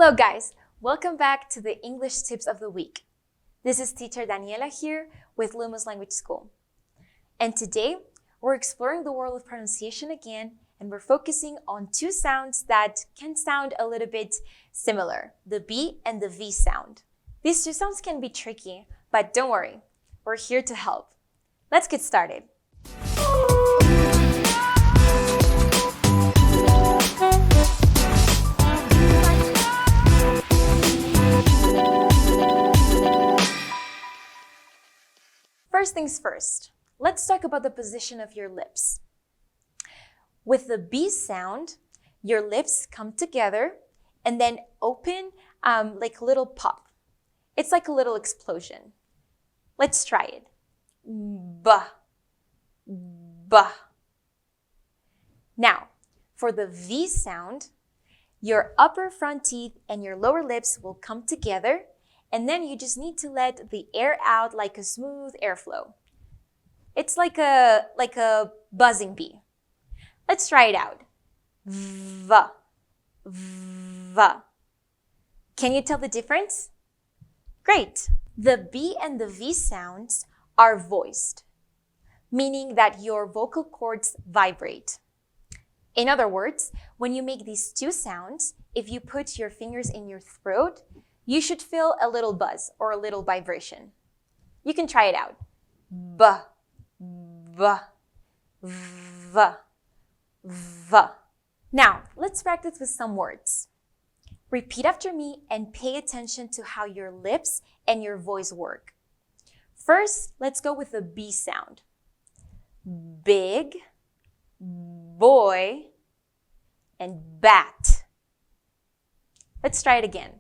Hello guys, welcome back to the English Tips of the Week. This is teacher Daniela here with Lumos Language School. And today, we're exploring the world of pronunciation again, and we're focusing on two sounds that can sound a little bit similar, the B and the V sound. These two sounds can be tricky, but don't worry, we're here to help. Let's get started. First things first, let's talk about the position of your lips. With the B sound, your lips come together and then open like a little pop. It's like a little explosion. Let's try it. Ba, ba. Now, for the V sound, your upper front teeth and your lower lips will come together, and then you just need to let the air out like a smooth airflow. It's like a buzzing bee. Let's try it out. Va, va. Can you tell the difference? Great. The B and the V sounds are voiced, meaning that your vocal cords vibrate. In other words, when you make these two sounds, if you put your fingers in your throat, you should feel a little buzz or a little vibration. You can try it out. Ba, va, va, va. Now, let's practice with some words. Repeat after me and pay attention to how your lips and your voice work. First, let's go with the B sound. Big, boy, and bat. Let's try it again.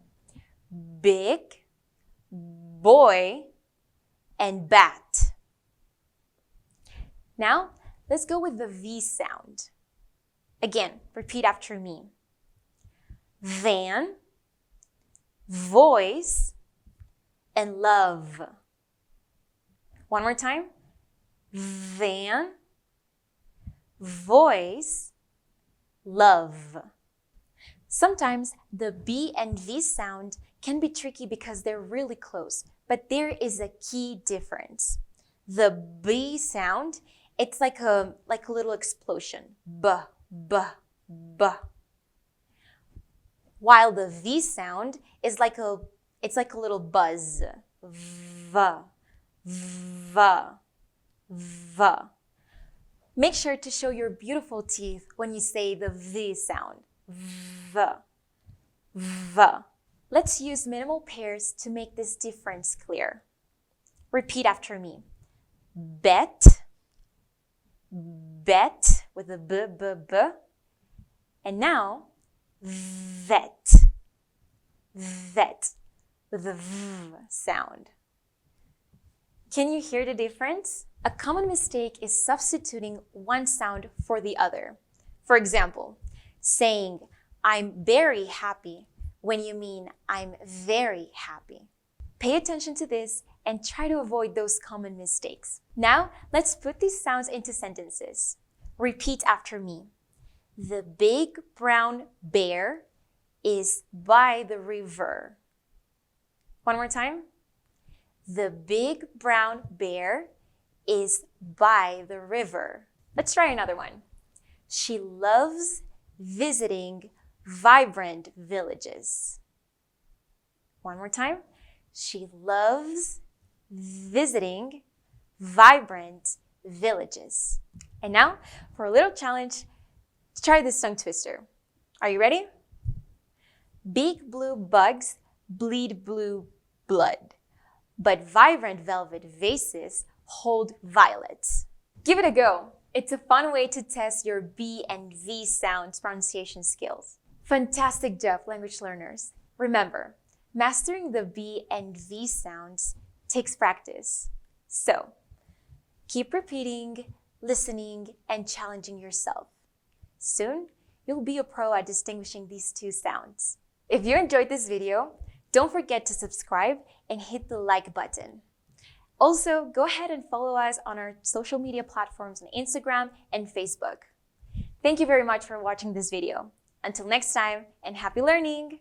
Big, boy, and bat. Now, let's go with the V sound. Again, repeat after me. Van, voice, and love. One more time. Van, voice, love. Sometimes the B and V sound can be tricky because they're really close, but there is a key difference. The B sound, it's like a little explosion. Ba, ba, ba. While the V sound is like a little buzz. Va, va, va. Make sure to show your beautiful teeth when you say the V sound. Va, va. Let's use minimal pairs to make this difference clear. Repeat after me. Bet, bet with a b, b, b. And now, vet, vet with a v sound. Can you hear the difference? A common mistake is substituting one sound for the other. For example, saying, I'm very happy when you mean I'm very happy. Pay attention to this and try to avoid those common mistakes. Now, let's put these sounds into sentences. Repeat after me. The big brown bear is by the river. One more time. The big brown bear is by the river. Let's try another one. She loves visiting vibrant villages. One more time. She loves visiting vibrant villages. And now, for a little challenge, try this tongue twister. Are you ready? Big blue bugs bleed blue blood, but vibrant velvet vases hold violets. Give it a go. It's a fun way to test your B and V sounds pronunciation skills. Fantastic job, language learners. Remember, mastering the B and V sounds takes practice. So, keep repeating, listening, and challenging yourself. Soon, you'll be a pro at distinguishing these two sounds. If you enjoyed this video, don't forget to subscribe and hit the like button. Also, go ahead and follow us on our social media platforms on Instagram and Facebook. Thank you very much for watching this video. Until next time, and happy learning!